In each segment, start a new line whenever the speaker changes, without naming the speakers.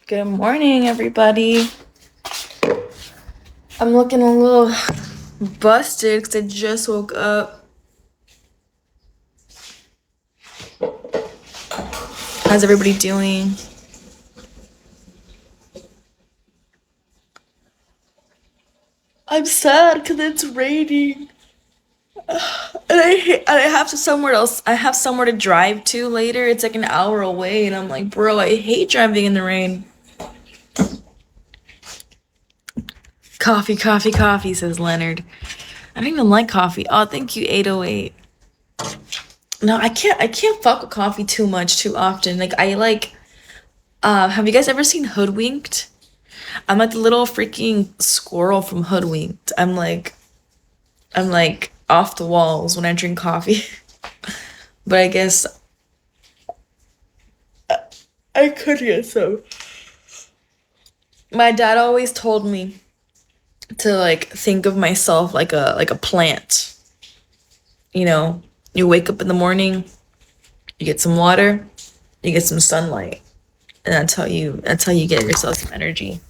Good morning, everybody. I'm looking a little busted because I just woke up. How's everybody doing? I'm sad because it's raining. And I have somewhere else. I have somewhere to drive to later. It's like an hour away, and I'm like, bro, I hate driving in the rain. Coffee, coffee, coffee, says Leonard. I don't even like coffee. Oh, thank you, 808. No, I can't fuck with coffee too much too often. Like I like have you guys ever seen Hoodwinked? I'm like the little freaking squirrel from Hoodwinked. I'm like off the walls when I drink coffee. But I guess I could get some. My dad always told me to like think of myself like a plant. You know, you wake up in the morning, you get some water, you get some sunlight, and that's how you get yourself some energy.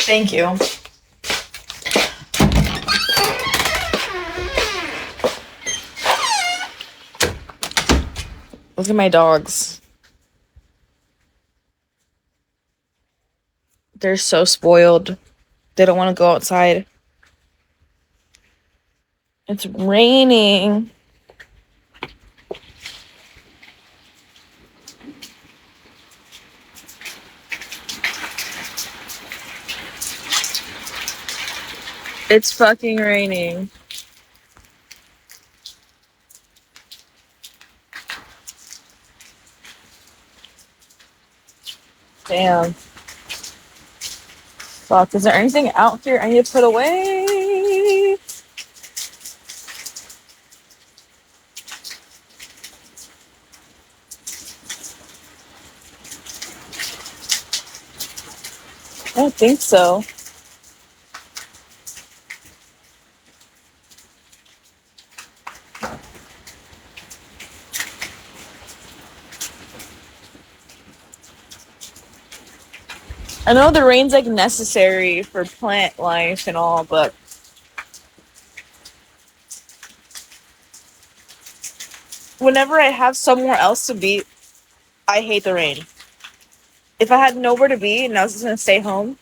Thank you. Look at my dogs. They're so spoiled. They don't want to go outside. It's raining. It's fucking raining. Damn. Fuck, is there anything out here I need to put away? I don't think so. I know the rain's like necessary for plant life and all, but whenever I have somewhere else to be, I hate the rain. If I had nowhere to be and I was just gonna stay home,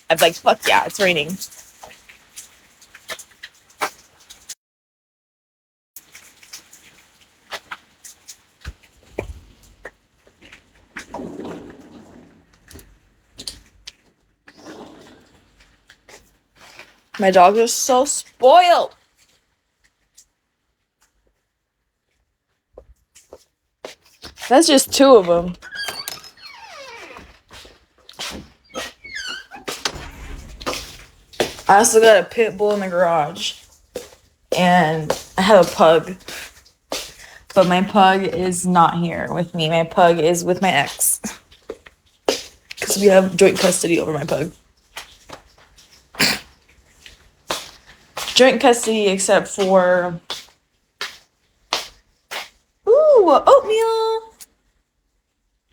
I'd be like, fuck yeah, it's raining. My dogs are so spoiled. That's just 2 of them. I also got a pit bull in the garage. And I have a pug. But my pug is not here with me. My pug is with my ex. Because we have joint custody over my pug. Joint custody except for... Ooh, oatmeal!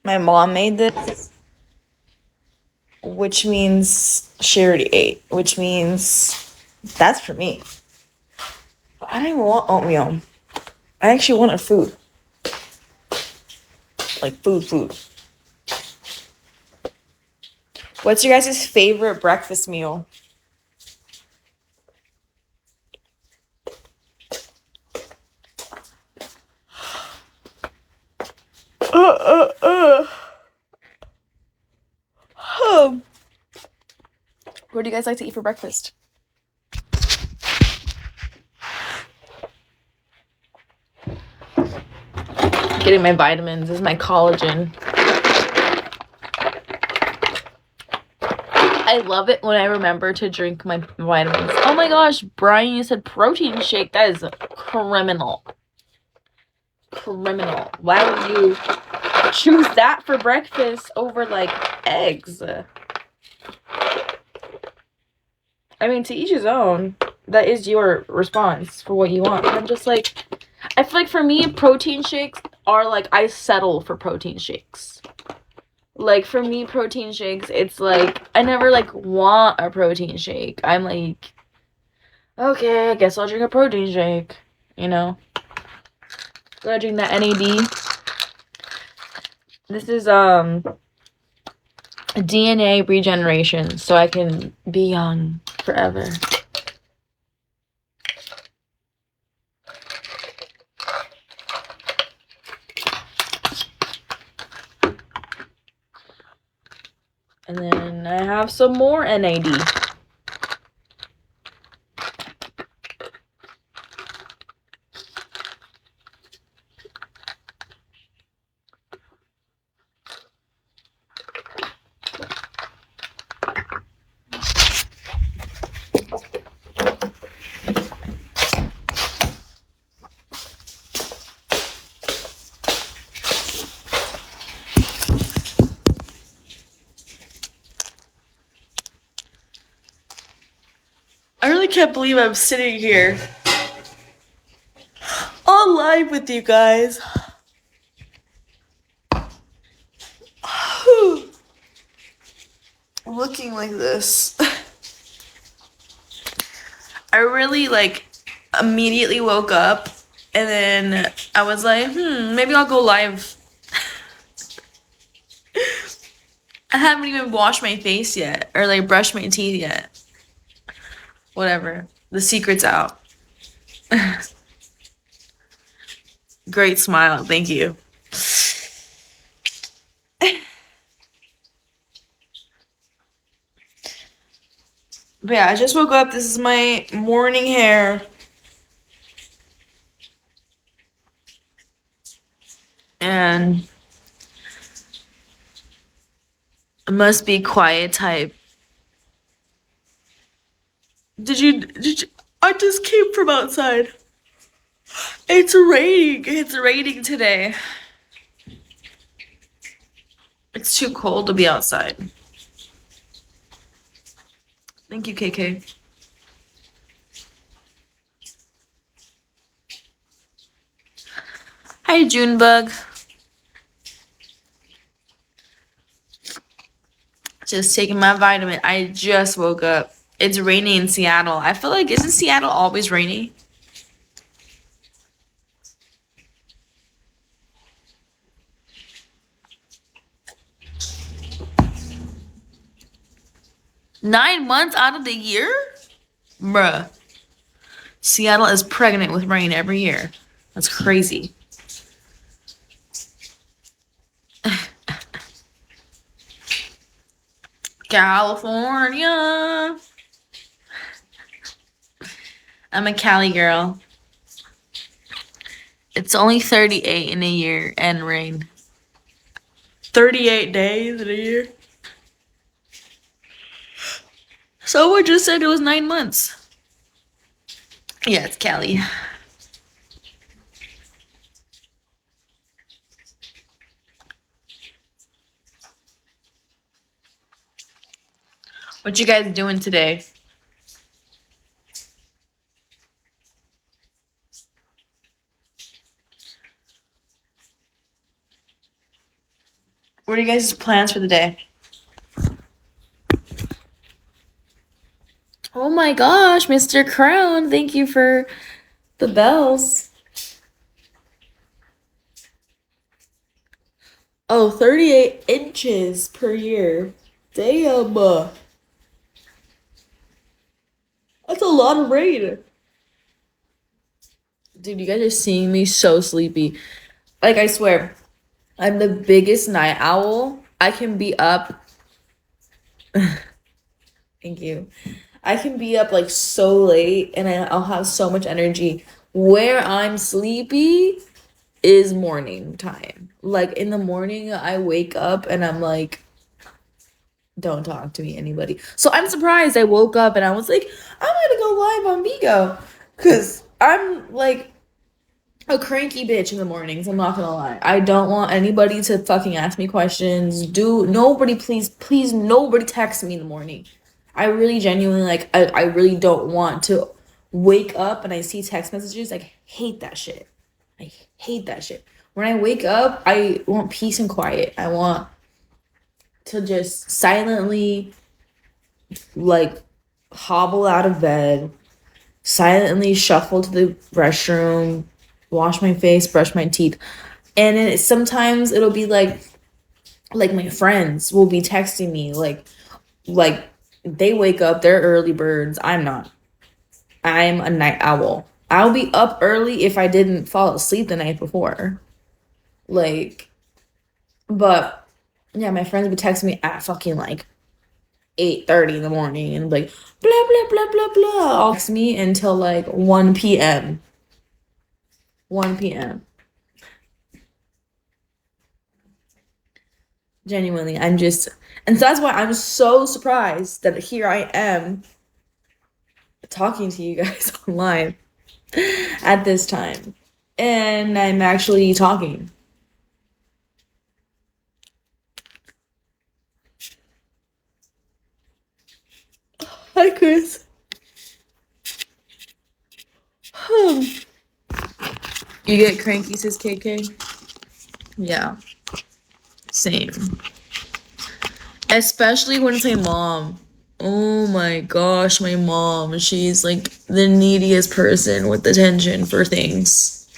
My mom made this. Which means she already ate. Which means that's for me. But I don't even want oatmeal. I actually wanted food. Like food. What's your guys' favorite breakfast meal? What do you guys like to eat for breakfast? Getting my vitamins. This is my collagen. I love it when I remember to drink my vitamins. Oh my gosh, Brian, you said protein shake. That is criminal. Criminal. Why would you choose that for breakfast over like eggs? I mean, to each his own. That is your response for what you want. I'm just like, I feel like for me, protein shakes are like, I settle for protein shakes. Like, for me, protein shakes, it's like, I never, like, want a protein shake. I'm like, okay, I guess I'll drink a protein shake, you know? Gotta drink that NAD. This is, DNA regeneration, so I can be young forever. And then I have some more NAD. I really can't believe I'm sitting here on live with you guys. Looking like this. I really like immediately woke up and then I was like, maybe I'll go live. I haven't even washed my face yet or like brushed my teeth yet. Whatever. The secret's out. Great smile. Thank you. But yeah, I just woke up. This is my morning hair. And I must be quiet type. Did you I just came from outside. It's raining. It's raining today. It's too cold to be outside. Thank you, KK. Hi, Junebug. Just taking my vitamin. I just woke up. It's raining in Seattle. I feel like, isn't Seattle always rainy? Nine months out of the year? Bruh. Seattle is pregnant with rain every year. That's crazy. California. I'm a Cali girl. It's only 38 in a year and rain. 38 days in a year. Someone just said it was 9 months. Yeah, it's Callie. What you guys doing today? What are you guys' plans for the day? Oh my gosh, Mr. Crown, thank you for the bells. Oh, 38 inches per year. Damn. That's a lot of rain. Dude, you guys are seeing me so sleepy. Like, I swear, I'm the biggest night owl. I can be up. Thank you. I can be up like so late and I'll have so much energy. Where I'm sleepy is morning time. Like in the morning, I wake up and I'm like, don't talk to me, anybody. So I'm surprised I woke up and I was like, I'm gonna go live on Bigo. Because I'm like a cranky bitch in the mornings. I'm not gonna lie. I don't want anybody to fucking ask me questions. Nobody, please, nobody text me in the morning. I really genuinely like, I really don't want to wake up and I see text messages. Like, hate that shit. I hate that shit. When I wake up, I want peace and quiet. I want to just silently, like, hobble out of bed, silently shuffle to the restroom, wash my face, brush my teeth. And then sometimes it'll be like my friends will be texting me, like they wake up, they're early birds. I'm not. I'm a night owl. I'll be up early if I didn't fall asleep the night before. Like, but yeah, my friends would text me at fucking like 8:30 in the morning and like blah blah blah blah blah. Text me until like 1 p.m. 1 p.m. Genuinely, and so that's why I'm so surprised that here I am talking to you guys online at this time. And I'm actually talking. Hi, Chris. You get cranky, says KK? Yeah. Same. Especially when it's my mom. Oh my gosh, my mom. She's like the neediest person with attention for things.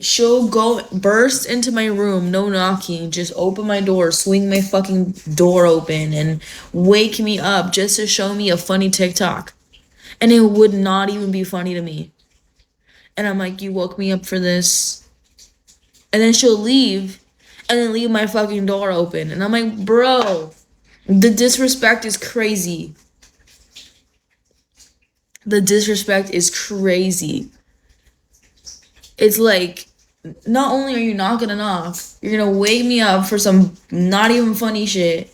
She'll go burst into my room, no knocking, just open my door, swing my fucking door open, and wake me up just to show me a funny TikTok. And it would not even be funny to me. And I'm like, you woke me up for this. And then she'll leave, and then leave my fucking door open. And I'm like, bro, the disrespect is crazy. The disrespect is crazy. It's like, not only are you knocking it off, you're gonna wake me up for some not even funny shit,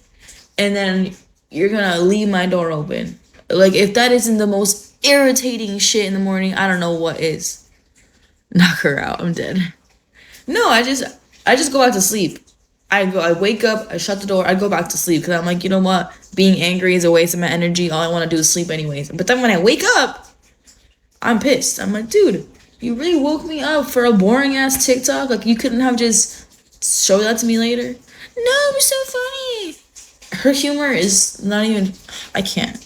and then you're gonna leave my door open. Like, if that isn't the most irritating shit in the morning, I don't know what is. Knock her out. I'm dead. No, I just go back to sleep. I wake up, I shut the door, I go back to sleep because I'm like, you know what? Being angry is a waste of my energy. All I want to do is sleep anyways. But then when I wake up, I'm pissed. I'm like, dude, you really woke me up for a boring ass TikTok? Like, you couldn't have just showed that to me later? No, it was so funny. Her humor is not even, I can't.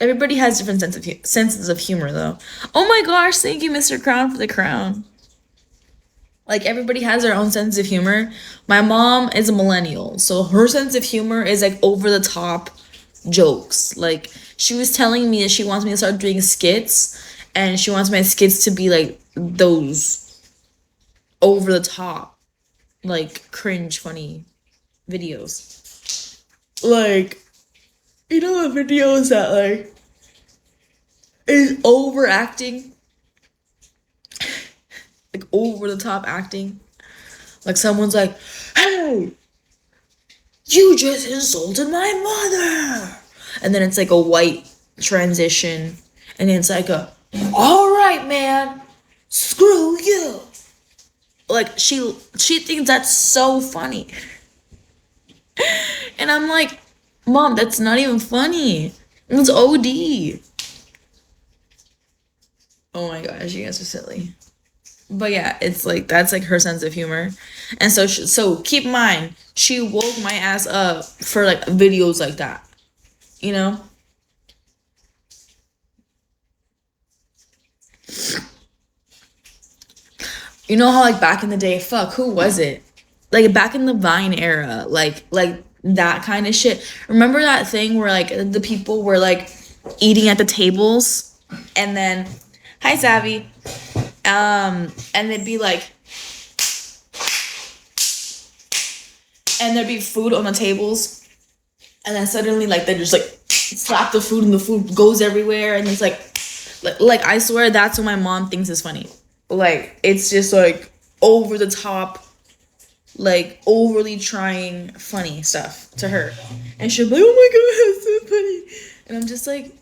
Everybody has different senses of humor, though. Oh my gosh, thank you, Mr. Crown, for the crown. Like, everybody has their own sense of humor. My mom is a millennial, so her sense of humor is like over the top jokes. Like, she was telling me that she wants me to start doing skits, and she wants my skits to be like those over the top, like cringe funny videos. Like, you know the videos that like is overacting? Like over the top acting. Like someone's like, hey, You just insulted my mother. And then it's like a white transition. And then it's like a, all right, man, screw you. Like she thinks that's so funny. And I'm like, Mom, that's not even funny. It's OD. Oh my gosh, you guys are silly. But yeah, it's like that's like her sense of humor. And so keep in mind, she woke my ass up for like videos like that. You know? You know how like back in the day, fuck, who was it? Like back in the Vine era, like that kind of shit. Remember that thing where like the people were like eating at the tables and then hi Savvy. And they'd be like and there'd be food on the tables and then suddenly like they just like slap the food and the food goes everywhere and it's like I swear that's what my mom thinks is funny. Like it's just like over the top, like overly trying funny stuff to her. And she'll be like, oh my god, that's so funny. And I'm just like,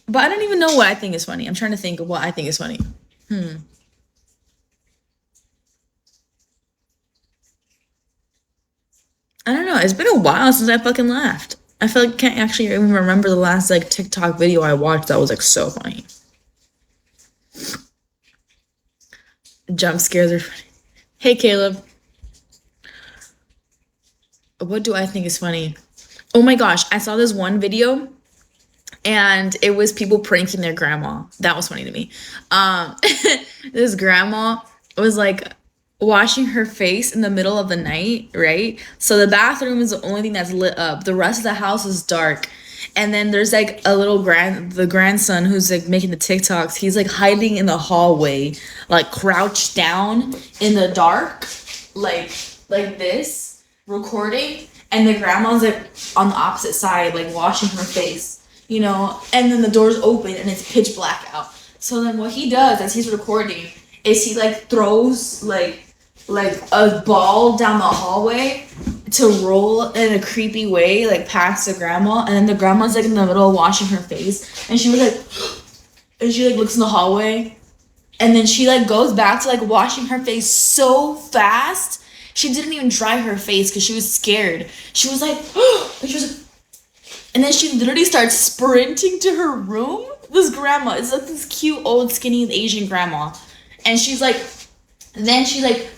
but I don't even know what I think is funny. I'm trying to think of what I think is funny. I don't know. It's been a while since I fucking laughed. I feel like I can't actually even remember the last like TikTok video I watched that was like so funny. Jump scares are funny. Hey Caleb, what do I think is funny? Oh my gosh, I saw this one video and it was people pranking their grandma. That was funny to me. Um, this grandma was like washing her face in the middle of the night, right? So the bathroom is the only thing that's lit up. The rest of the house is dark. And then there's like a little the grandson who's like making the TikToks. He's like hiding in the hallway, like crouched down in the dark, like this, recording. And the grandma's like on the opposite side, like washing her face, you know. And then the door's open and it's pitch black out. So then what he does as he's recording is he like throws like a ball down the hallway to roll in a creepy way, like past the grandma, and then the grandma's like in the middle of washing her face, and she was like, and she like looks in the hallway, and then she like goes back to like washing her face so fast, she didn't even dry her face because she was scared. She was like, and she was, and then she literally starts sprinting to her room. This grandma is like this cute old skinny Asian grandma, and she's like, and then she like.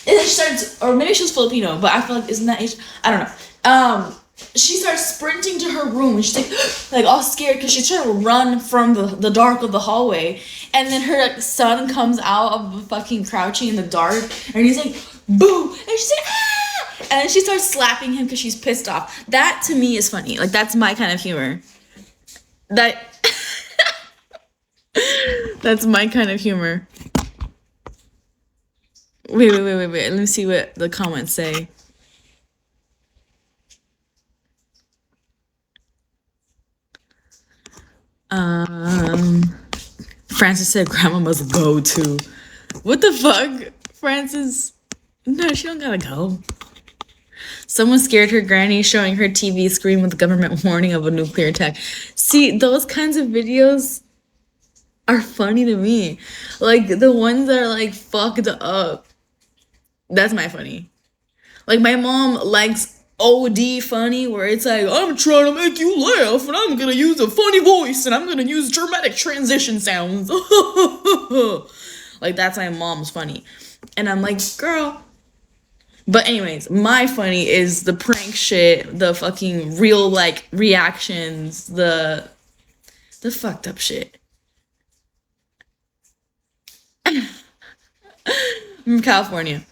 And then she starts, or maybe she was Filipino, but I feel like isn't that Asian? I don't know. She starts sprinting to her room, and she's like all scared because she's trying to run from the dark of the hallway. And then her like, son comes out of the fucking crouching in the dark, and he's like, boo! And she's like, ah! And then she starts slapping him because she's pissed off. That to me is funny. Like that's my kind of humor. That that's my kind of humor. Wait. Let me see what the comments say. Francis said grandma must go too. What the fuck? Francis? No, she don't gotta go. Someone scared her granny showing her TV screen with the government warning of a nuclear attack. See, those kinds of videos are funny to me. Like the ones that are like fucked up. That's my funny. Like my mom likes OD funny where it's like, I'm trying to make you laugh and I'm gonna use a funny voice and I'm gonna use dramatic transition sounds. Like that's my mom's funny. And I'm like, girl. But anyways, my funny is the prank shit, the fucking real like reactions, the fucked up shit. I'm from California.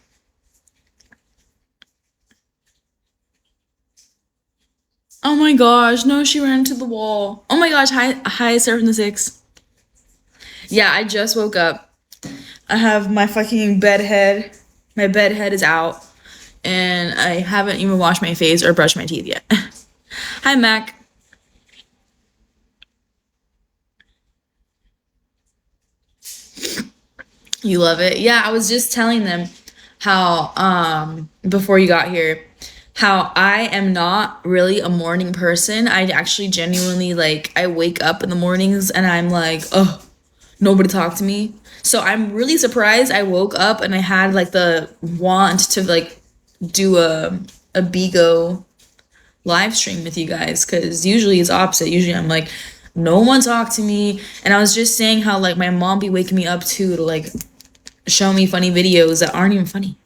Oh my gosh, no, she ran into the wall. Oh my gosh, hi, Surf in the Six. Yeah, I just woke up. I have my fucking bed head. My bed head is out. And I haven't even washed my face or brushed my teeth yet. Hi, Mac. You love it? Yeah, I was just telling them. how before you got here, how I am not really a morning person. I actually genuinely like I wake up in the mornings and I'm like, oh, nobody talk to me. So I'm really surprised I woke up and I had like the want to like do a Bigo live stream with you guys, because usually it's opposite. Usually I'm like, no one talk to me. And I was just saying how like my mom be waking me up too to like show me funny videos that aren't even funny.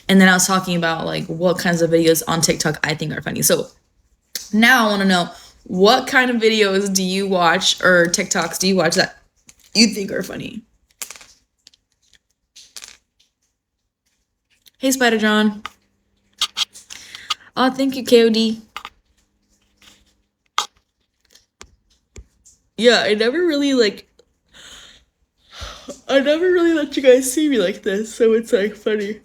And then I was talking about like what kinds of videos on TikTok I think are funny. So now I want to know, what kind of videos do you watch or TikToks do you watch that you think are funny? Hey, Spider John. Oh, thank you, KOD. Yeah, I never really let you guys see me like this, so it's like funny.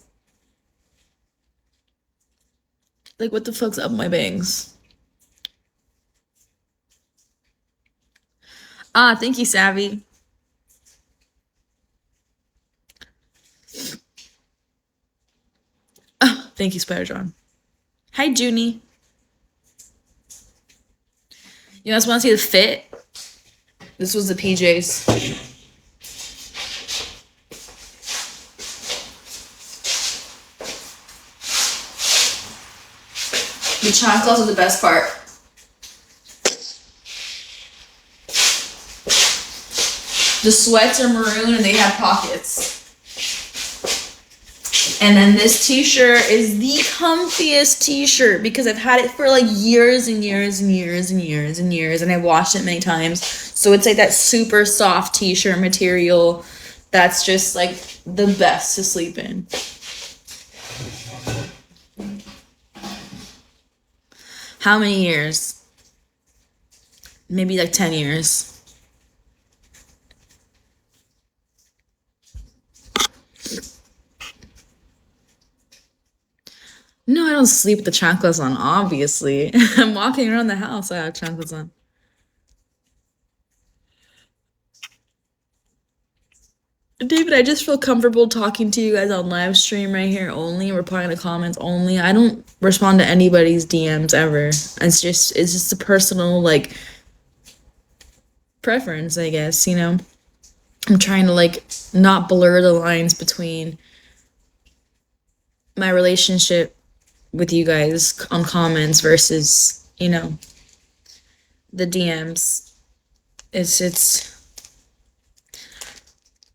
Like, what the fuck's up my bangs? Ah, thank you, Savvy. Oh, thank you, Spider John. Hi, Junie. You guys want to see the fit? This was the PJs. The chanclas are the best part. The sweats are maroon and they have pockets. And then this t-shirt is the comfiest t-shirt because I've had it for like years and years and years and years and years, and I washed it many times. So it's like that super soft t-shirt material that's just like the best to sleep in. How many years? Maybe like 10 years. No, I don't sleep with the chanclas on, obviously. I'm walking around the house, I have chanclas on. David, I just feel comfortable talking to you guys on live stream right here only, replying to comments only. I don't respond to anybody's DMs ever. It's just a personal like preference, I guess, you know. I'm trying to like not blur the lines between my relationship with you guys on comments versus, you know, the DMs. It's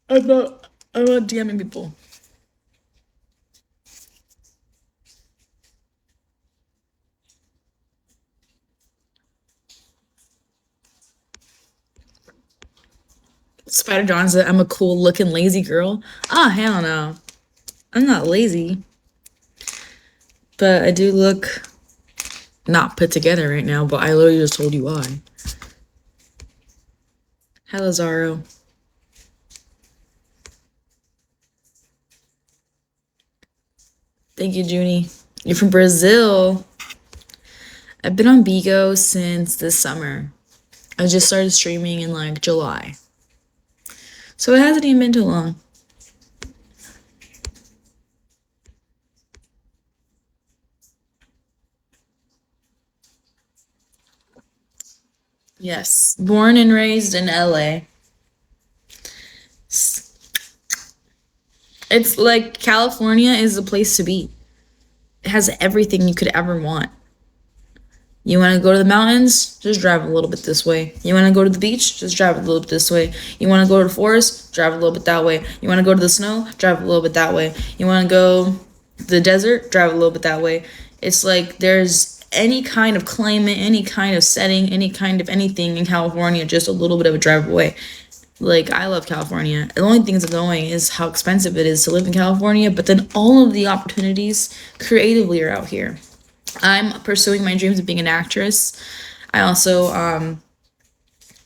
I'm not DMing people. Spider John said I'm a cool looking lazy girl. Ah, hell no. I'm not lazy. But I do look not put together right now, but I literally just told you why. Hello, Zaro. Thank you, Junie. You're from Brazil. I've been on Bigo since this summer. I just started streaming in like July. So it hasn't even been too long. Yes, born and raised in LA. It's like California is the place to be. It has everything you could ever want. You want to go to the mountains? Just drive a little bit this way. You want to go to the beach? Just drive a little bit this way. You want to go to the forest? Drive a little bit that way. You want to go to the snow? Drive a little bit that way. You want to go to the desert? Drive a little bit that way. It's like there's any kind of climate, any kind of setting, any kind of anything in California, just a little bit of a drive away. Like, I love California. The only thing that's annoying is how expensive it is to live in California, but then all of the opportunities creatively are out here. I'm pursuing my dreams of being an actress. I also am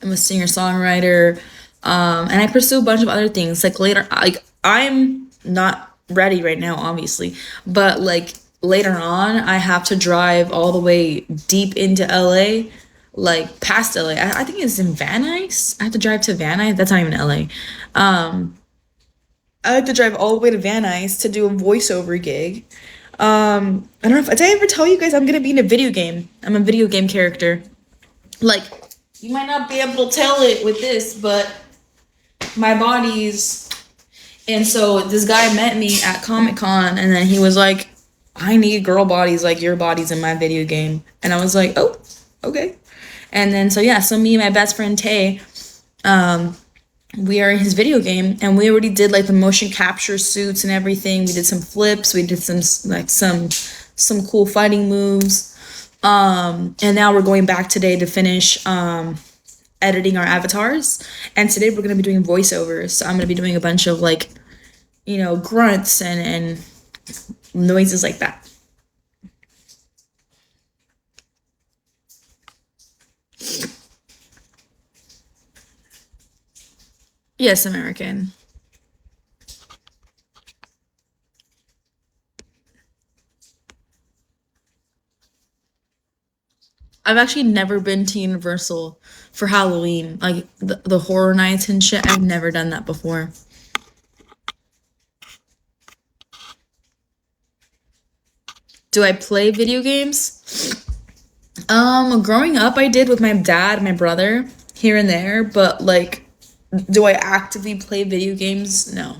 a singer-songwriter, and I pursue a bunch of other things. Like later, like I'm not ready right now, obviously, but like later on, I have to drive all the way deep into LA, like past LA. I think it's in Van Nuys. I have to drive to Van Nuys. That's not even LA. I like to drive all the way to Van Nuys to do a voiceover gig. I don't know if did I ever tell you guys I'm gonna be in a video game. I'm a video game character. Like, you might not be able to tell it with this, but my body's. And so this guy met me at Comic-Con, and then he was like, I need girl bodies like your bodies in my video game. And I was like, oh, okay. And then so yeah, so me and my best friend Tay, we are in his video game, and we already did like the motion capture suits and everything. We did some flips, we did some cool fighting moves. And now we're going back today to finish editing our avatars. And today we're gonna be doing voiceovers. So I'm gonna be doing a bunch of like, you know, grunts and noises like that. Yes, American. I've actually never been to Universal for Halloween, like the horror nights and shit. I've never done that before. Do I play video games? Growing up, I did with my dad, my brother, here and there, but like, do I actively play video games? No.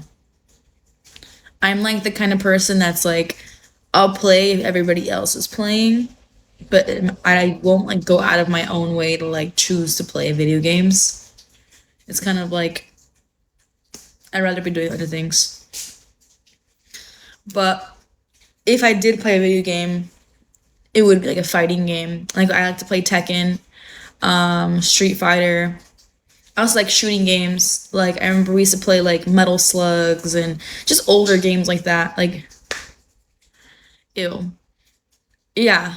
I'm like the kind of person that's like, I'll play if everybody else is playing, but I won't like go out of my own way to like choose to play video games. It's kind of like, I'd rather be doing other things. But if I did play a video game, it would be like a fighting game. Like I like to play Tekken, Street Fighter. I also like shooting games. Like I remember we used to play like Metal Slugs and just older games like that. Like, ew. Yeah.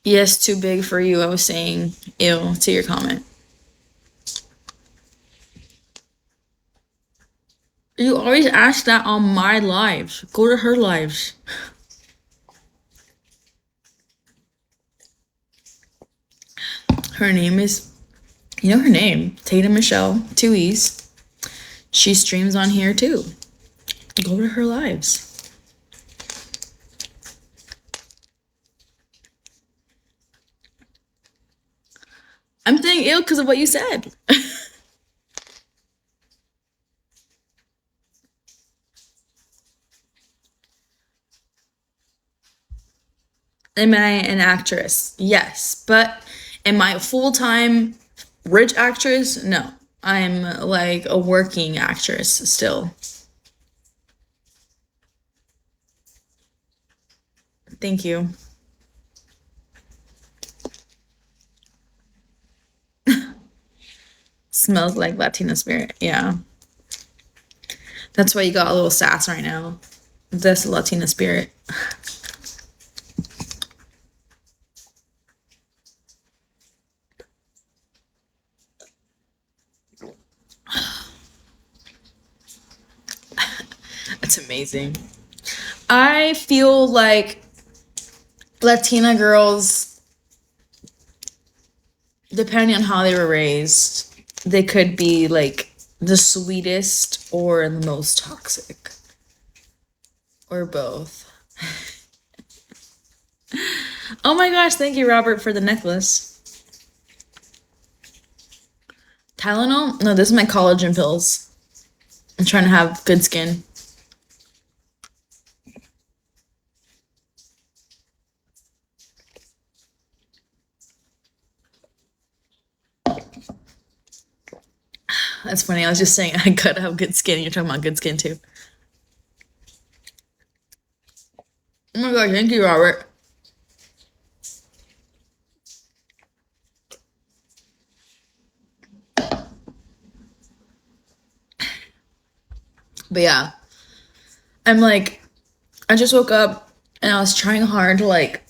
Yes, too big for you. I was saying ew to your comment. You always ask that on my lives. Go to her lives. Her name is, you know her name, Tatum Michelle, 2 E's. She streams on here too. Go to her lives. I'm saying ill because of what you said. Am I an actress? Yes. But am I a full-time rich actress? No. I'm like a working actress still. Thank you. Smells like Latina spirit. Yeah. That's why you got a little sass right now. That's the Latina spirit. That's amazing. I feel like Latina girls, depending on how they were raised, they could be like the sweetest or the most toxic, or both. Oh my gosh, thank you, Robert, for the necklace. Tylenol? No, this is my collagen pills. I'm trying to have good skin. That's funny. I was just saying I gotta have good skin. You're talking about good skin too. Oh my god, thank you, Robert. But yeah, I'm like, I just woke up and I was trying hard to like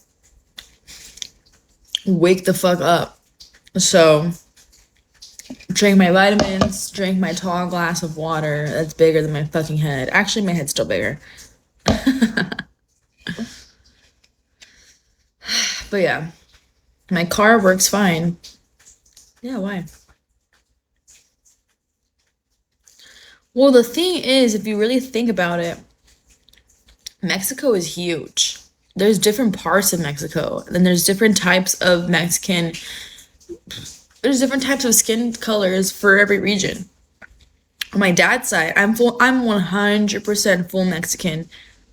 wake the fuck up. So, drank my vitamins, drank my tall glass of water that's bigger than my fucking head. Actually, my head's still bigger. But yeah, my car works fine. Yeah, why? Well, the thing is, if you really think about it, Mexico is huge. There's different parts of Mexico, and there's different types of Mexican. There's different types of skin colors for every region. On my dad's side, I'm full. I'm 100% full Mexican.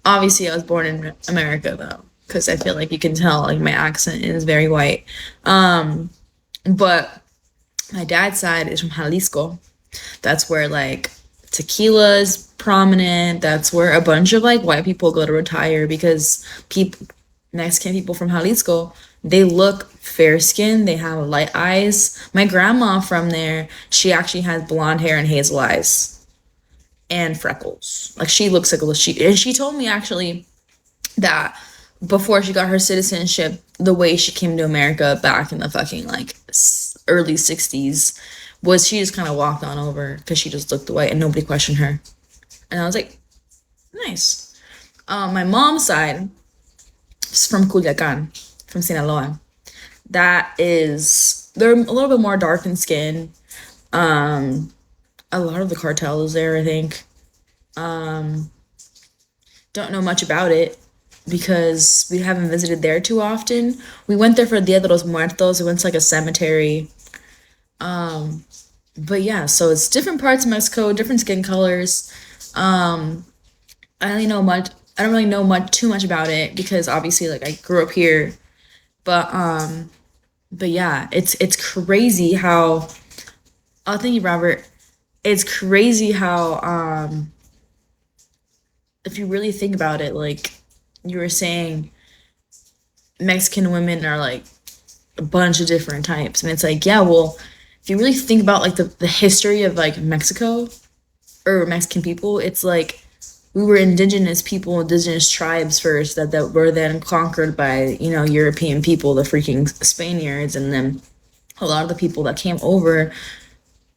Obviously, I was born in America though, because I feel like you can tell like my accent is very white. But my dad's side is from Jalisco. That's where like tequila is prominent. That's where a bunch of like white people go to retire because people, Mexican people from Jalisco, they look fair skinned. They have light eyes. My grandma from there, she actually has blonde hair and hazel eyes and freckles. Like she looks like she told me actually that before she got her citizenship, the way she came to America back in the fucking like early 60s was she just kind of walked on over because she just looked white and nobody questioned her. And I was like, nice. My mom's side is from Culiacan, from Sinaloa. That is, they're a little bit more dark in skin. A lot of the cartel is there, I think. Don't know much about it because we haven't visited there too often. We went there for Dia de los Muertos. We went to like a cemetery. But yeah, so it's different parts of Mexico, different skin colors. I don't really know much. I don't really know too much about it because obviously like I grew up here. But yeah, it's crazy how. Oh, thank you, Robert. It's crazy how if you really think about it, like you were saying, Mexican women are like a bunch of different types, and it's like yeah, well, if you really think about like the history of like Mexico or Mexican people, it's like we were indigenous people, indigenous tribes first that were then conquered by, you know, European people, the freaking Spaniards, and then a lot of the people that came over,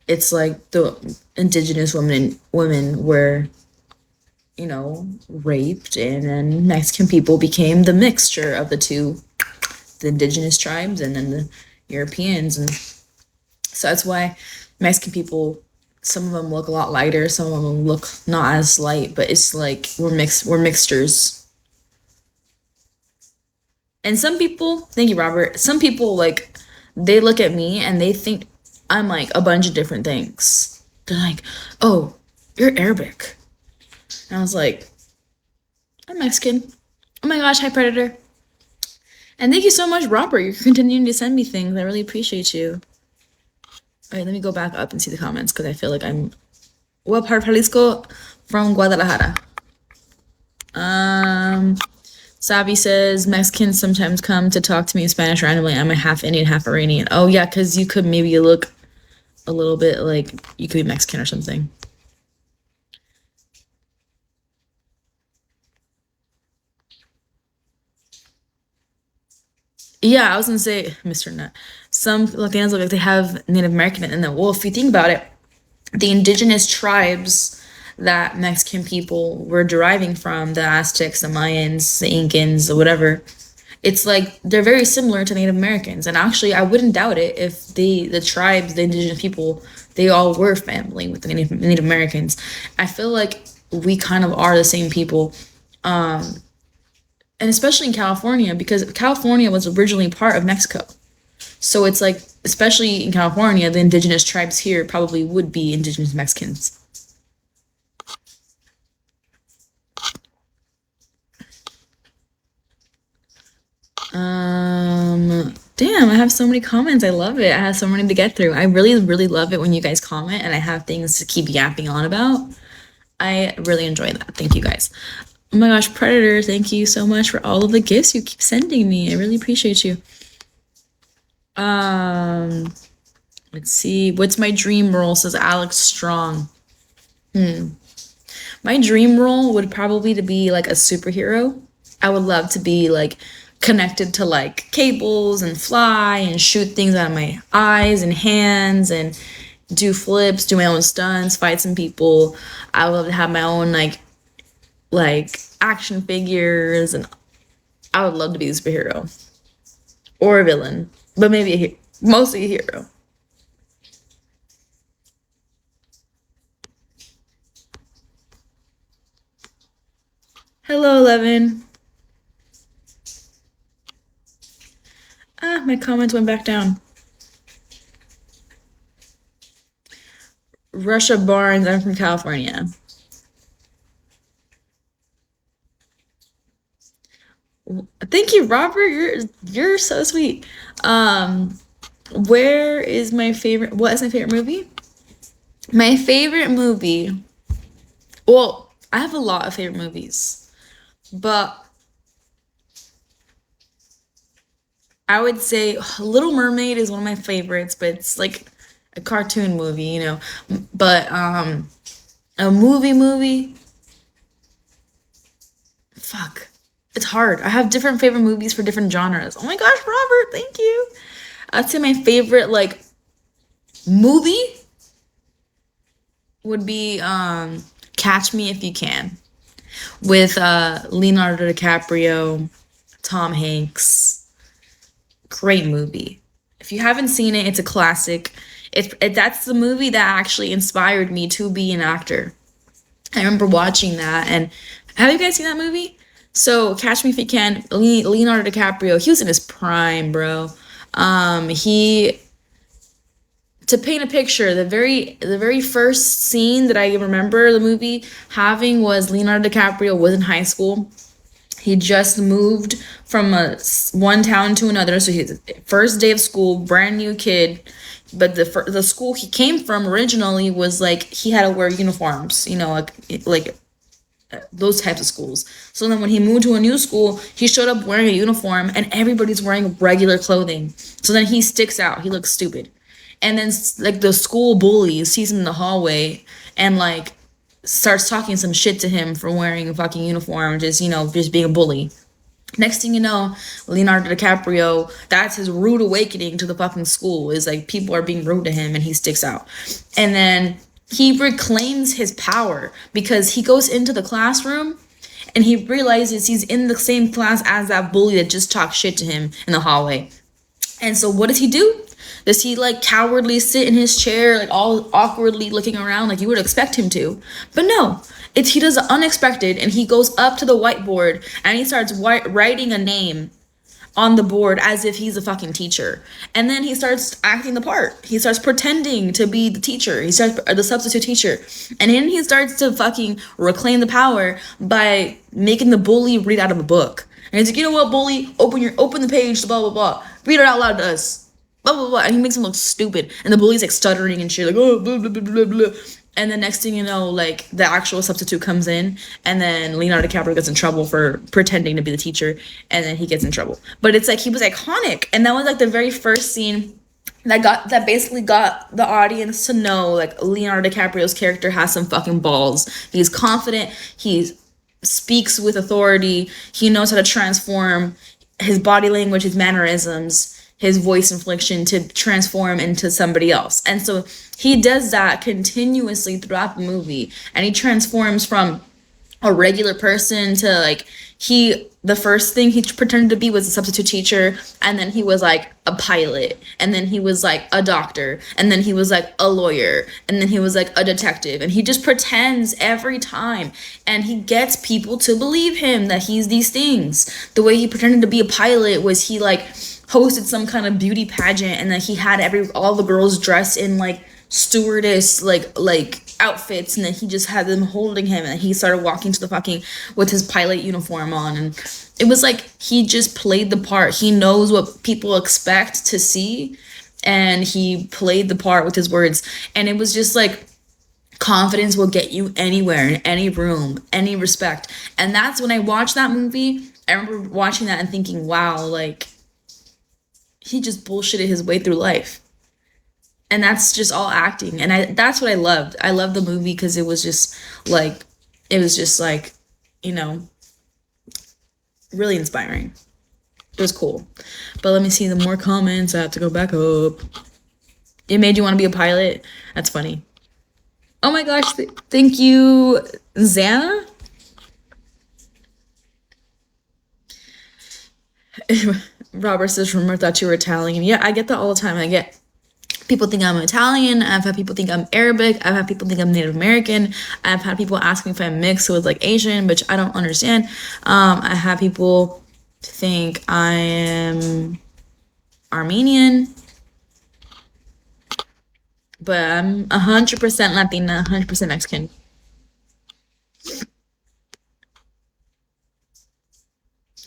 it's like the indigenous women were, you know, raped, and then Mexican people became the mixture of the two, the indigenous tribes and then the Europeans, and so that's why Mexican people, some of them look a lot lighter, some of them look not as light, but it's like we're mixtures. And some people, thank you, Robert. Some people like they look at me and they think I'm like a bunch of different things. They're like, "Oh, you're Arabic," and I was like, "I'm Mexican." Oh my gosh, hi Predator. And thank you so much, Robert. You're continuing to send me things. I really appreciate you. All right, let me go back up and see the comments because I feel like I'm. What part of Jalisco? From Guadalajara. Savi says Mexicans sometimes come to talk to me in Spanish randomly. I'm a half Indian, half Iranian. Oh yeah, because you could maybe look a little bit like you could be Mexican or something. Yeah, I was gonna say, Mr. Nut. Some Latinos look like they have Native American in them. Well, if you think about it, the indigenous tribes that Mexican people were deriving from, the Aztecs, the Mayans, the Incans, or whatever, it's like they're very similar to Native Americans. And actually, I wouldn't doubt it if the tribes, the indigenous people, they all were family with the Native Americans. I feel like we kind of are the same people. And especially in California, because California was originally part of Mexico. So it's like, especially in California, the indigenous tribes here probably would be indigenous Mexicans. Damn, I have so many comments. I love it. I have so many to get through. I really, really love it when you guys comment and I have things to keep yapping on about. I really enjoy that. Thank you guys. Oh my gosh, Predator, thank you so much for all of the gifts you keep sending me. I really appreciate you. Let's see. What's my dream role? Says Alex Strong. My dream role would probably to be like a superhero. I would love to be like connected to like cables and fly and shoot things out of my eyes and hands and do flips, do my own stunts, fight some people. I would love to have my own like action figures, and I would love to be a superhero. or a villain, but maybe mostly a hero. Hello, 11. Ah, my comments went back down. Russia Barnes, I'm from California. Thank you, Robert. You're so sweet. Where is my favorite? What is my favorite movie? My favorite movie. Well, I have a lot of favorite movies, but I would say Little Mermaid is one of my favorites, but it's like a cartoon movie, you know. But a movie, fuck. It's hard. I have different favorite movies for different genres. Oh my gosh, Robert, thank you. I'd say my favorite like movie would be Catch Me If You Can with Leonardo DiCaprio, Tom Hanks. Great movie. If you haven't seen it, it's a classic. That's the movie that actually inspired me to be an actor. I remember watching that, and have you guys seen that movie? So Catch Me If You Can, Leonardo DiCaprio, he was in his prime, bro. He to paint a picture, the very first scene that I remember the movie having was Leonardo DiCaprio was in high school. He just moved from one town to another, so his first day of school, brand new kid. But the school he came from originally was like he had to wear uniforms, you know, like those types of schools. So then when he moved to a new school, he showed up wearing a uniform, and everybody's wearing regular clothing. So then he sticks out. He looks stupid. And then like the school bully sees him in the hallway and like starts talking some shit to him for wearing a fucking uniform, just, you know, just being a bully. Next thing you know, Leonardo DiCaprio, that's his rude awakening to the fucking school, is like people are being rude to him and he sticks out. And then he reclaims his power because he goes into the classroom and he realizes he's in the same class as that bully that just talked shit to him in the hallway. And so what does he do? Does he like cowardly sit in his chair, like all awkwardly looking around like you would expect him to? But no, he does the unexpected, and he goes up to the whiteboard and he starts writing a name on the board as if he's a fucking teacher. And then he starts acting the part. He starts pretending to be the teacher. He starts the substitute teacher. And then he starts to fucking reclaim the power by making the bully read out of a book. And he's like, you know what, bully? Open the page, blah blah blah. Read it out loud to us. Blah blah blah. And he makes him look stupid. And the bully's like stuttering and shit, like, oh blah blah blah blah blah. And the next thing you know, like the actual substitute comes in, and then Leonardo DiCaprio gets in trouble for pretending to be the teacher, and then he gets in trouble. But it's like he was iconic, and that was like the very first scene that basically got the audience to know like Leonardo DiCaprio's character has some fucking balls. He's confident. He speaks with authority. He knows how to transform his body language, his mannerisms, his voice inflection to transform into somebody else. And so he does that continuously throughout the movie. And he transforms from a regular person to like, the first thing he pretended to be was a substitute teacher. And then he was like a pilot. And then he was like a doctor. And then he was like a lawyer. And then he was like a detective. And he just pretends every time. And he gets people to believe him that he's these things. The way he pretended to be a pilot was he like hosted some kind of beauty pageant, and then he had all the girls dressed in like stewardess like outfits, and then he just had them holding him, and he started walking to the fucking with his pilot uniform on, and it was like he just played the part. He knows what people expect to see, and he played the part with his words. And it was just like, confidence will get you anywhere, in any room, any respect. And that's when I watched that movie. I remember watching that and thinking, wow, like he just bullshitted his way through life. And that's just all acting. And that's what I loved. I loved the movie because it was just like, you know, really inspiring. It was cool. But let me see the more comments. I have to go back up. It made you want to be a pilot? That's funny. Oh my gosh. Thank you, Xana. Robert says, rumor thought you were Italian. Yeah, I get that all the time. I get people think I'm Italian. I've had people think I'm Arabic. I've had people think I'm Native American. I've had people ask me if I'm mixed with like Asian, which I don't understand. I have people think I am Armenian, but I'm 100% Latina, 100% Mexican.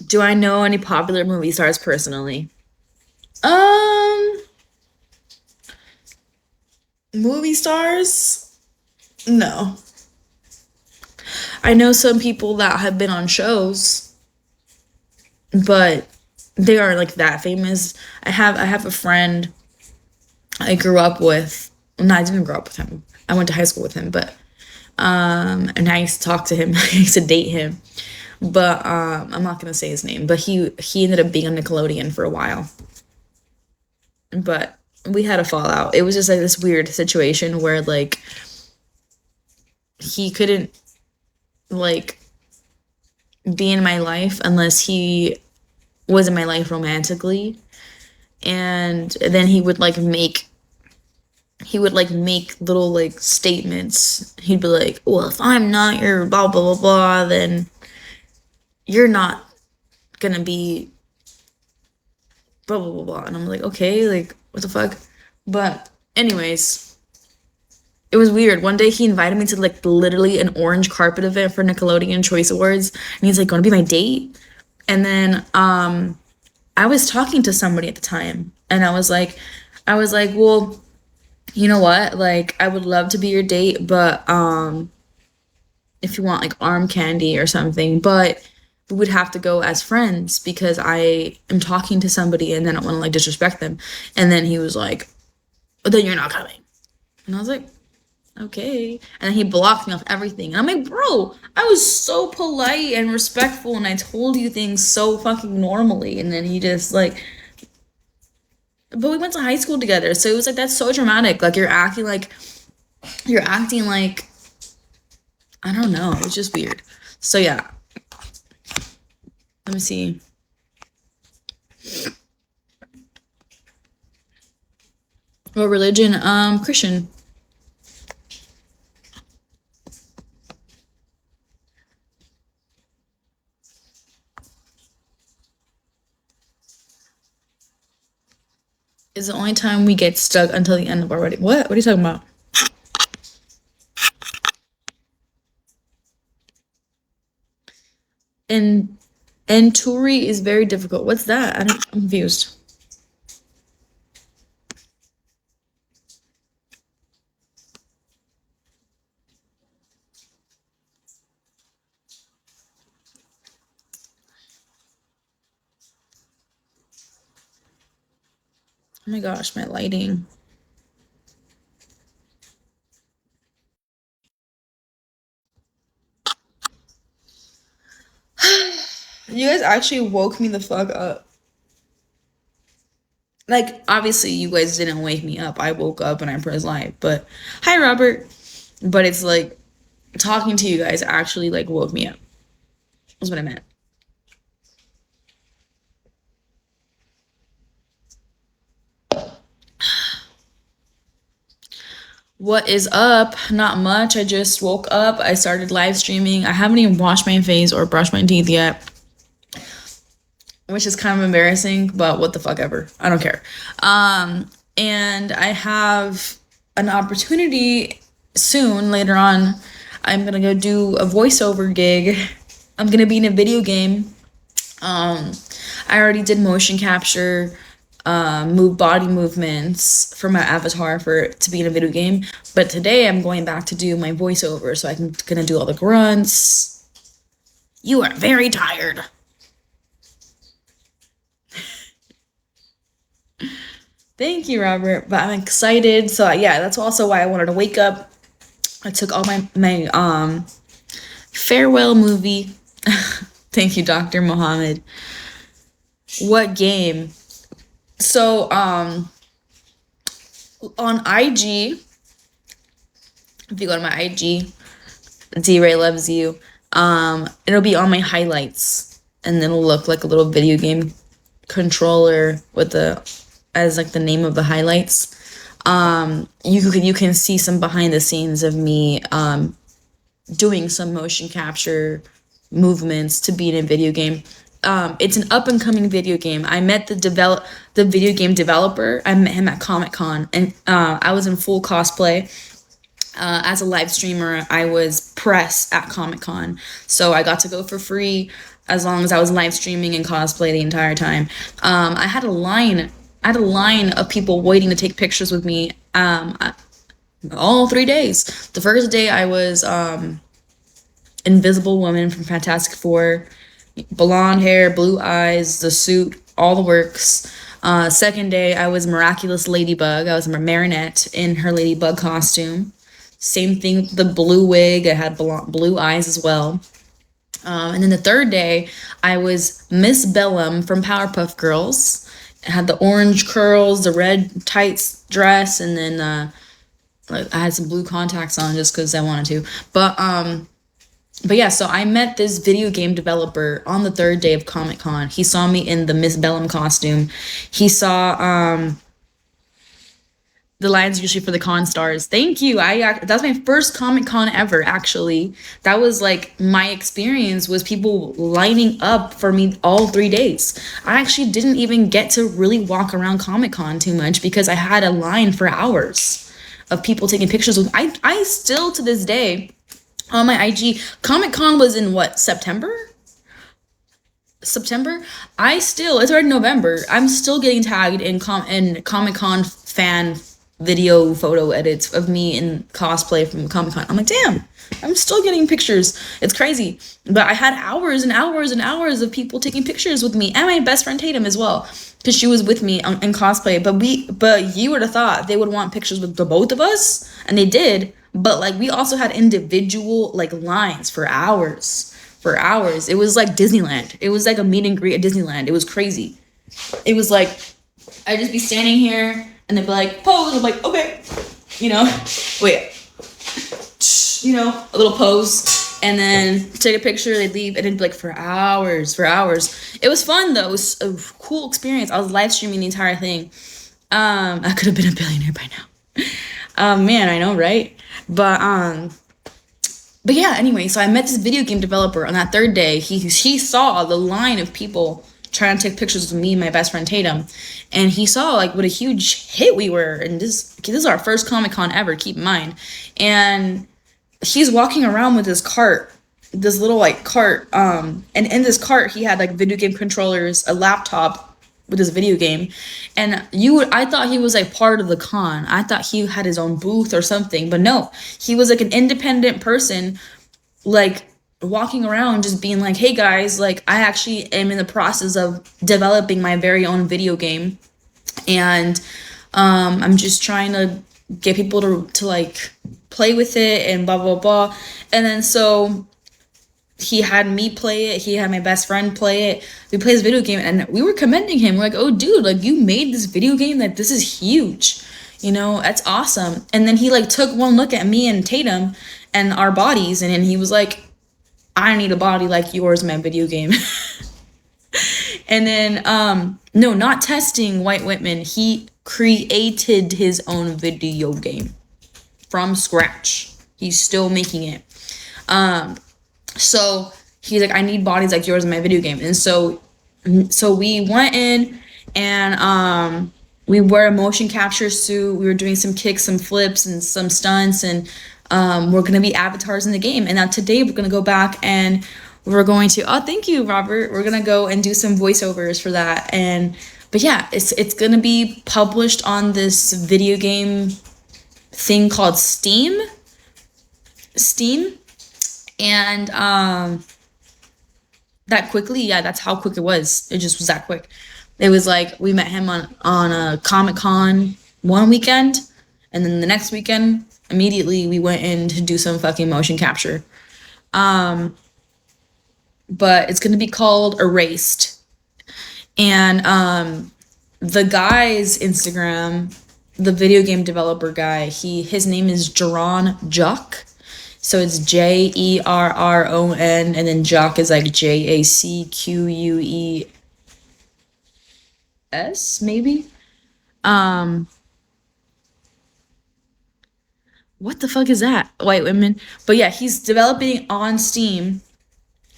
Do I know any popular movie stars personally? Um, Movie stars? No. I know some people that have been on shows, but they aren't like that famous. I have a friend I grew up with. No, I didn't grow up with him. I went to high school with him, but and I used to talk to him. I used to date him. But I'm not gonna say his name. But he ended up being on Nickelodeon for a while. But we had a fallout. It was just like this weird situation where like he couldn't like be in my life unless he was in my life romantically. And then he would like make little like statements. He'd be like, well, if I'm not your blah blah blah blah, then you're not gonna be blah blah blah blah. And I'm like, okay, like what the fuck? But anyways, it was weird. One day he invited me to like literally an orange carpet event for Nickelodeon Choice Awards, and he's like, gonna be my date? And then I was talking to somebody at the time, and I was like, well, you know what? Like, I would love to be your date, but if you want like arm candy or something, but we would have to go as friends because I am talking to somebody and then I don't want to like disrespect them. And then he was like, but then you're not coming. And I was like, okay. And then he blocked me off everything. And I'm like, bro, I was so polite and respectful and I told you things so fucking normally. And then he just like, but we went to high school together. So it was like, that's so dramatic. Like you're acting like, I don't know. It was just weird. So yeah. Let me see. What religion? Christian. Is the only time we get stuck until the end of our wedding. What? What are you talking about? And Turi is very difficult. What's that? I'm confused. Oh my gosh, my lighting. You guys actually woke me the fuck up. Like, obviously, you guys didn't wake me up. I woke up and I pressed live. But, hi, Robert. But it's like, talking to you guys actually, like, woke me up. That's what I meant. What is up? Not much. I just woke up. I started live streaming. I haven't even washed my face or brushed my teeth yet, which is kind of embarrassing, but what the fuck ever. I don't care. And I have an opportunity soon later on. I'm gonna go do a voiceover gig. I'm gonna be in a video game. I already did motion capture, move body movements for my avatar for to be in a video game. But today I'm going back to do my voiceover, so I'm gonna do all the grunts. You are very tired. Thank you, Robert. But I'm excited. So yeah, that's also why I wanted to wake up. I took all my farewell movie. Thank you, Dr. Mohammed. What game? So on IG, if you go to my IG, Draylovesu, it'll be on my highlights and then it'll look like a little video game controller with the as like the name of the highlights. You can see some behind the scenes of me doing some motion capture movements to beat a video game. It's an up and coming video game. I met the video game developer. I met him at Comic-Con, and I was in full cosplay. As a live streamer, I was press at Comic-Con, so I got to go for free as long as I was live streaming and cosplay the entire time. I had a line of people waiting to take pictures with me all 3 days. The first day I was Invisible Woman from Fantastic Four, blonde hair, blue eyes, the suit, all the works. Second day I was Miraculous Ladybug. I was Marinette in her Ladybug costume. Same thing, the blue wig. I had blue eyes as well. And then the third day, I was Miss Bellum from Powerpuff Girls. I had the orange curls, the red tights dress, and then I had some blue contacts on just because I wanted to. But yeah, so I met this video game developer on the third day of Comic-Con. He saw me in the Miss Bellum costume. He saw the lines usually for the con stars. Thank you. That's my first Comic-Con ever, actually. That was like my experience, was people lining up for me all 3 days. I actually didn't even get to really walk around Comic-Con too much because I had a line for hours of people taking pictures with me. I still to this day on my IG, Comic-Con was in what, September? It's already November. I'm still getting tagged in Comic-Con fan video photo edits of me in cosplay from Comic-Con. I'm like, damn, I'm still getting pictures. It's crazy. But I had hours and hours and hours of people taking pictures with me, and my best friend Tatum as well, because she was with me in cosplay. But you would have thought they would want pictures with the both of us, and they did. But like, we also had individual like lines for hours. It was like Disneyland. It was like a meet and greet at Disneyland. It was crazy. It was like, I'd just be standing here and they'd be like, pose. I'm like, okay, wait, a little pose, and then take a picture. They'd leave, and it'd be like for hours. It was fun though. It was a cool experience. I was live streaming the entire thing. I could have been a billionaire by now. Man, I know, right? But yeah, anyway, so I met this video game developer on that third day. He saw the line of people trying to take pictures with me and my best friend Tatum, and he saw like what a huge hit we were. And this is our first Comic-Con ever, keep in mind. And he's walking around with this little like cart, and in this cart he had like video game controllers, a laptop with his video game, and I thought he was like part of the con. I thought he had his own booth or something, but no, he was like an independent person, like walking around just being like, hey guys, like I actually am in the process of developing my very own video game, and I'm just trying to get people to like play with it and blah blah blah. And then so he had me play it, he had my best friend play it. We played this video game and we were commending him. We're like, oh dude, like you made this video game, like this is huge, that's awesome. And then he like took one look at me and Tatum and our bodies, and then he was like, I need a body like yours in my video game. And then no, not testing White Whitman, he created his own video game from scratch. He's still making it. So he's like, I need bodies like yours in my video game. And so we went in, and we wore a motion capture suit. We were doing some kicks, some flips, and some stunts, and we're going to be avatars in the game. And now today we're going to go back and we're going to, oh, thank you, Robert. We're going to go and do some voiceovers for that. But yeah, it's going to be published on this video game thing called Steam. And that quickly, yeah, that's how quick it was. It just was that quick. It was like we met him on a Comic-Con one weekend, and then the next weekend immediately we went in to do some fucking motion capture. But it's gonna be called Erased. And the guy's Instagram, the video game developer guy, his name is Jeron Juck. So it's Jerron, and then Jock is like JACQUE. maybe. Um, what the fuck is that? White women. But yeah, he's developing on Steam,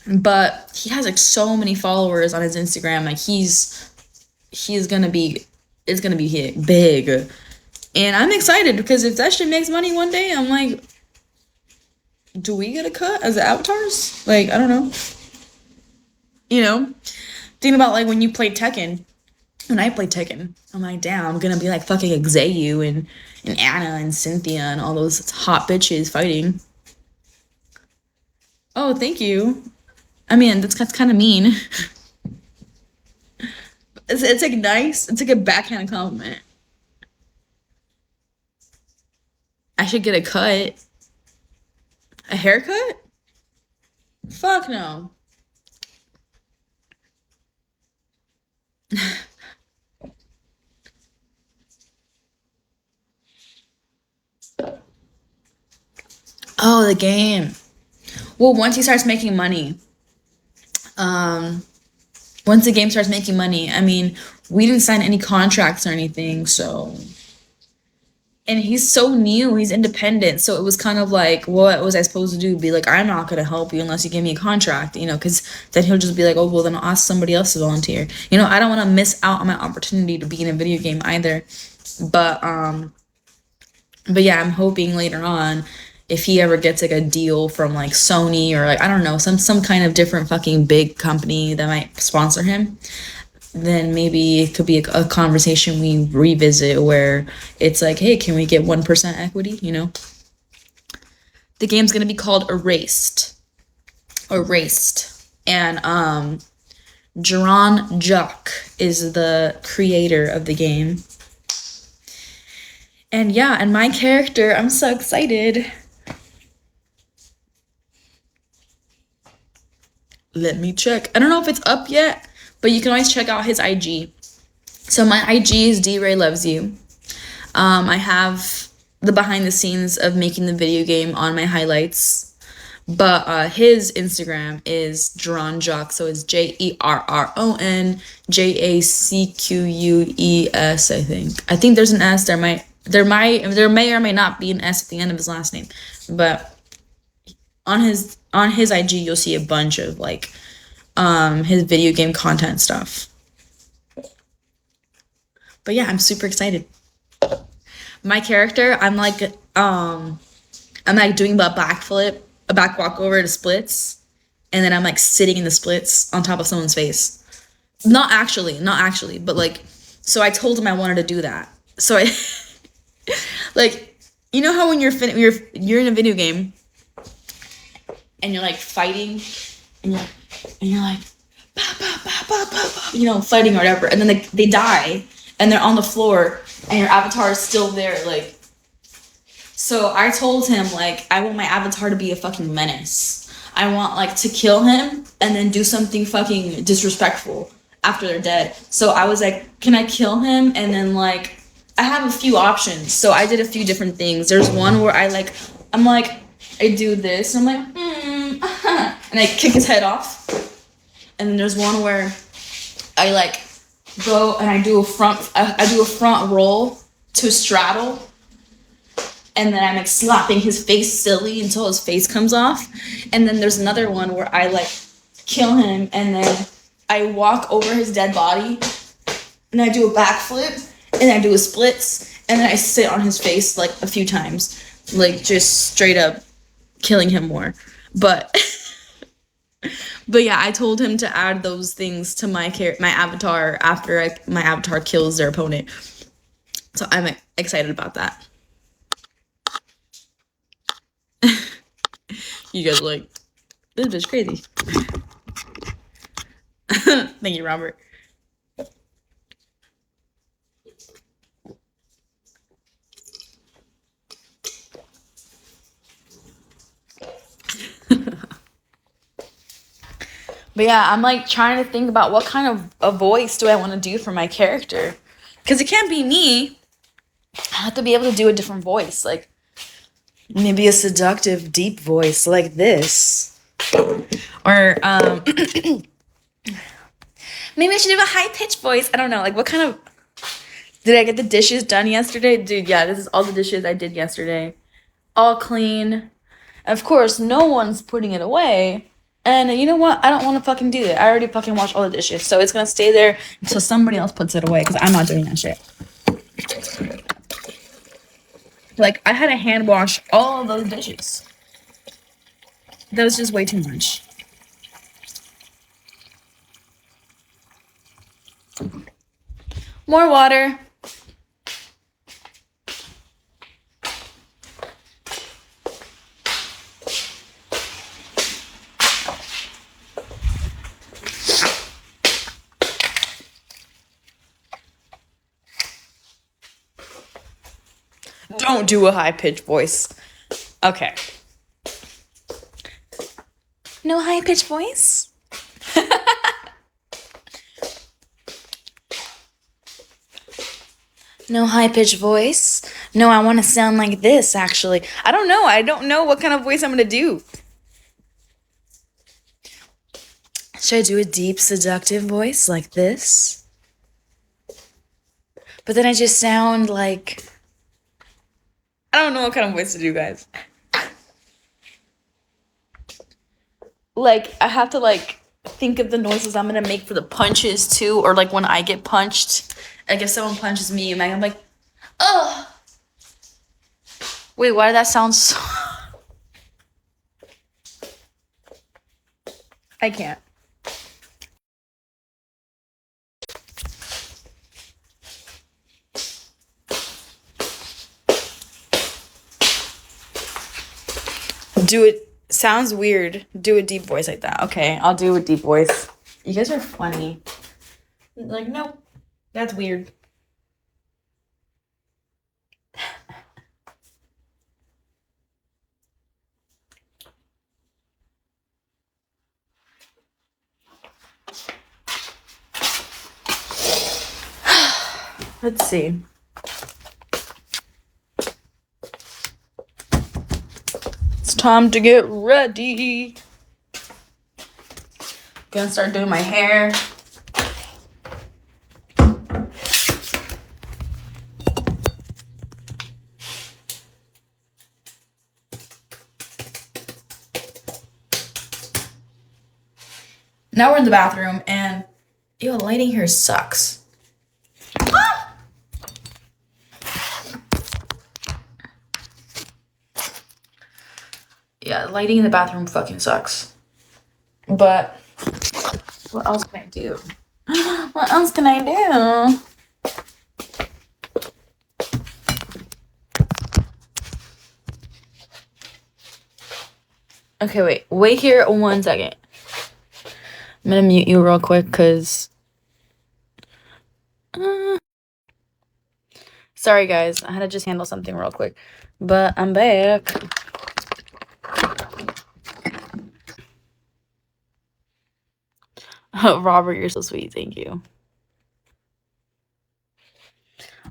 but he has like so many followers on his Instagram. Like he's gonna be it's gonna be hit big. And I'm excited because if that shit makes money one day, I'm like, do we get a cut as the avatars? Like, I don't know. You know? Think about like when you played Tekken. When I played Tekken, I'm like, damn, I'm gonna be like fucking Xayu and Anna and Cynthia and all those hot bitches fighting. Oh, thank you. I mean, that's kind of mean. It's like nice. It's like a backhand compliment. I should get a cut. A haircut? Fuck no. Oh, the game. Well, once he starts making money, um, once the game starts making money, I mean, we didn't sign any contracts or anything, so. And he's so new, he's independent, so it was kind of like, what was I supposed to do? Be like, I'm not gonna help you unless you give me a contract, you know, because then he'll just be like, oh, well, then I'll ask somebody else to volunteer. You know, I don't want to miss out on my opportunity to be in a video game either. But yeah, I'm hoping later on, if he ever gets like a deal from like Sony or like I don't know, some kind of different fucking big company that might sponsor him, then maybe it could be a conversation we revisit where it's like, hey, can we get 1% equity? You know, the game's gonna be called Erased, and Jaron Jock is the creator of the game. And yeah, and my character, I'm so excited. Let me check. I don't know if it's up yet, but you can always check out his IG. So my IG is Draylovesu. I have the behind the scenes of making the video game on my highlights. But his Instagram is Jeron Jock, so it's JERRON JACQUES. I think there's an S. There may or may not be an S at the end of his last name, but on his IG you'll see a bunch of like his video game content stuff. But yeah, I'm super excited. My character, I'm like doing a backflip, a back walk over to splits, and then I'm like sitting in the splits on top of someone's face. Not actually, but like, so I told him I wanted to do that. So I like, you know how when you're in a video game and you're like fighting and you're like bah, bah, bah, bah, bah, bah, you know, fighting or whatever, and then they die and they're on the floor and your avatar is still there, like. So I told him, like, I want my avatar to be a fucking menace. I want, like, to kill him and then do something fucking disrespectful after they're dead. So I was like, can I kill him? And then, like, I have a few options. So I did a few different things. There's one where I do this. And I'm like, and I kick his head off. And then there's one where I, like, go and I do a front roll to straddle. And then I'm like slapping his face silly until his face comes off. And then there's another one where I like kill him and then I walk over his dead body and I do a backflip and I do a splits and then I sit on his face like a few times, like just straight up killing him more. But yeah, I told him to add those things to my avatar after my avatar kills their opponent. So I'm excited about that. You guys are like, this bitch crazy. Thank you, Robert. But yeah, I'm like trying to think about what kind of a voice do I want to do for my character. Because it can't be me. I have to be able to do a different voice. Like, maybe a seductive, deep voice like this. Or, Maybe I should do a high-pitched voice. I don't know. Like, what kind of... Did I get the dishes done yesterday? Dude, yeah, this is all the dishes I did yesterday. All clean. Of course, no one's putting it away. And you know what? I don't want to fucking do it. I already fucking washed all the dishes. So it's going to stay there until somebody else puts it away. Because I'm not doing that shit. Like, I had to hand wash all of those dishes. That was just way too much. More water. Don't do a high-pitched voice. Okay. No high-pitched voice? No high-pitched voice? No, I want to sound like this, actually. I don't know. I don't know what kind of voice I'm going to do. Should I do a deep, seductive voice like this? But then I just sound like... I don't know what kind of voice to do, guys. Like, I have to, like, think of the noises I'm going to make for the punches, too. Or, like, when I get punched. Like, if someone punches me, I'm like, oh. Wait, why did that sound so... I can't. Do it. Sounds weird. Do a deep voice like that. Okay, I'll do a deep voice. You guys are funny. Like, nope. That's weird. Let's see. It's time to get ready. Gonna start doing my hair. Now we're in the bathroom and ew, lighting here sucks. Yeah, lighting in the bathroom fucking sucks. But what else can I do? What else can I do? Okay, wait here 1 second. I'm gonna mute you real quick because sorry guys, I had to just handle something real quick, but I'm back. Robert, you're so sweet. Thank you.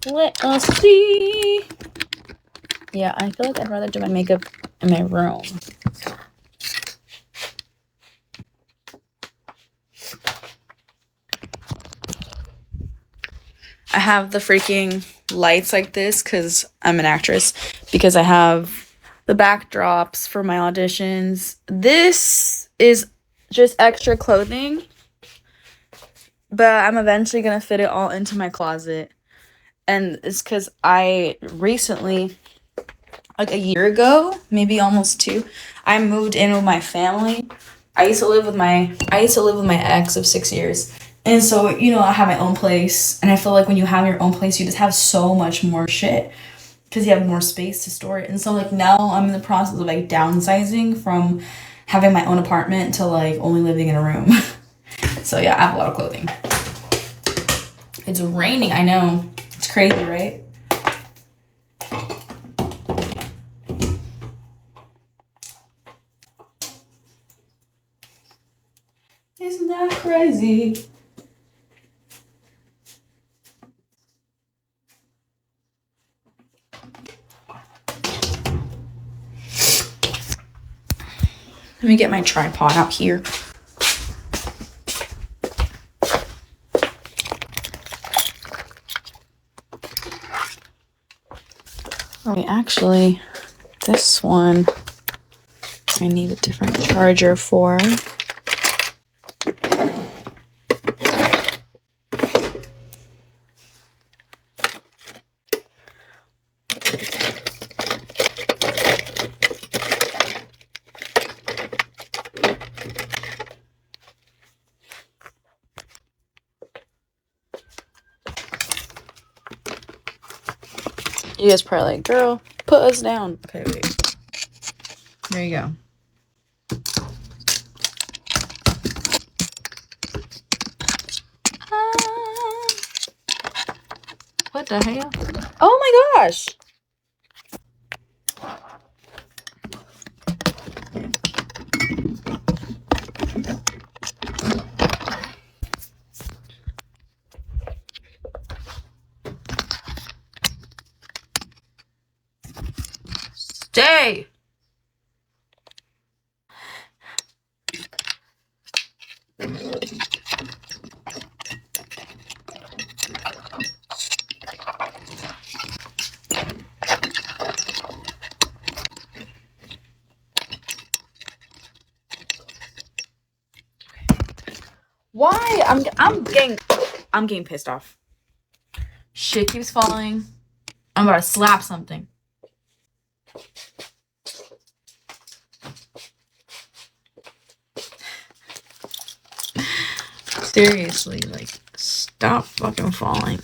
Let us see. Yeah, I feel like I'd rather do my makeup in my room. I have the freaking lights like this because I'm an actress. Because I have the backdrops for my auditions. This is just extra clothing. But I'm eventually going to fit it all into my closet. And it's because I recently, like a year ago, maybe almost 2, I moved in with my family. I used to live with my ex of 6 years. And so, you know, I have my own place. And I feel like when you have your own place, you just have so much more shit. Because you have more space to store it. And so, like, now I'm in the process of, like, downsizing from having my own apartment to, like, only living in a room. So, yeah, I have a lot of clothing. It's raining, I know. It's crazy, right? Isn't that crazy? Let me get my tripod out here. Wait, actually, this one I need a different charger for. You guys probably like, girl, put us down. Okay, wait. There you go. What the hell? Oh my gosh! Stay! Why? I'm getting pissed off. Shit keeps falling. I'm about to slap something. Seriously, like, stop fucking falling.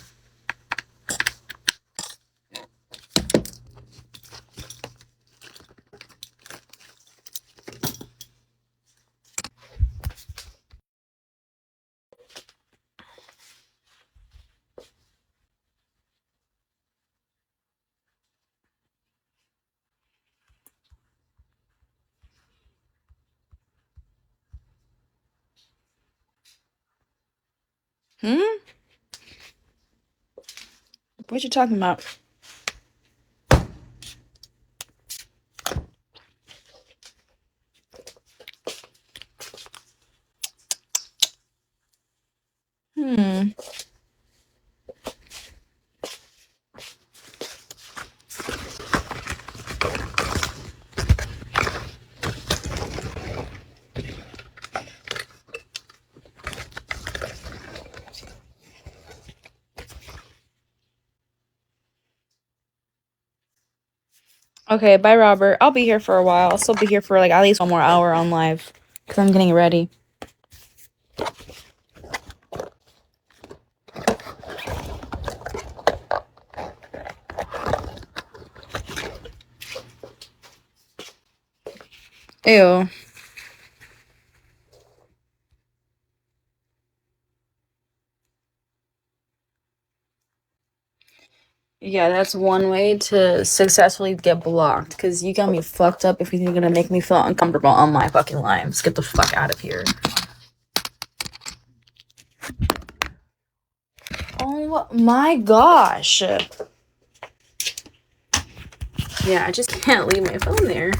What you talking about? Okay, bye, Robert. I'll be here for a while. I'll still be here for like at least 1 more hour on live because I'm getting ready. Ew. Yeah, that's one way to successfully get blocked, because you got me fucked up if you're gonna make me feel uncomfortable on my fucking lives. Get the fuck out of here. Oh my gosh. Yeah, I just can't leave my phone there.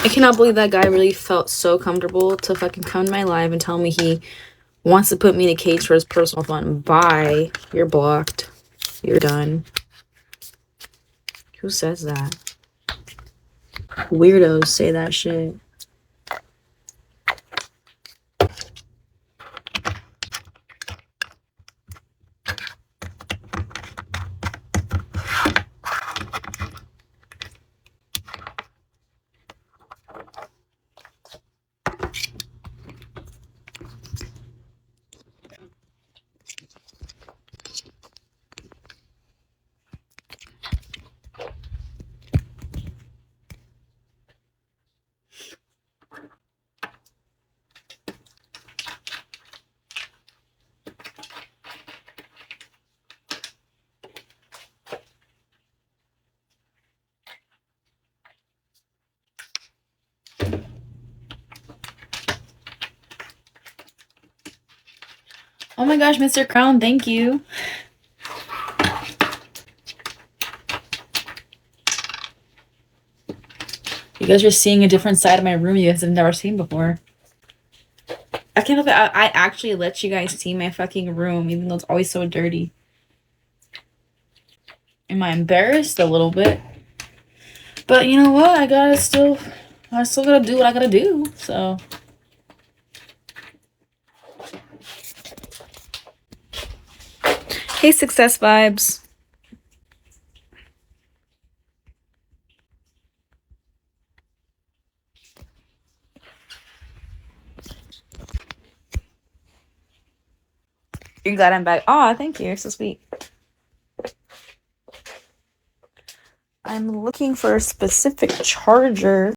I cannot believe that guy really felt so comfortable to fucking come to my live and tell me he wants to put me in a cage for his personal fun. Bye. You're blocked. You're done. Who says that? Weirdos say that shit. Oh my gosh, Mr. Crown, thank you. You guys are seeing a different side of my room you guys have never seen before. I can't believe I actually let you guys see my fucking room, even though it's always so dirty. Am I embarrassed? A little bit. But you know what? I still gotta do what I gotta do. So. Hey, Success Vibes. You're glad I'm back. Aw, thank you. You're so sweet. I'm looking for a specific charger.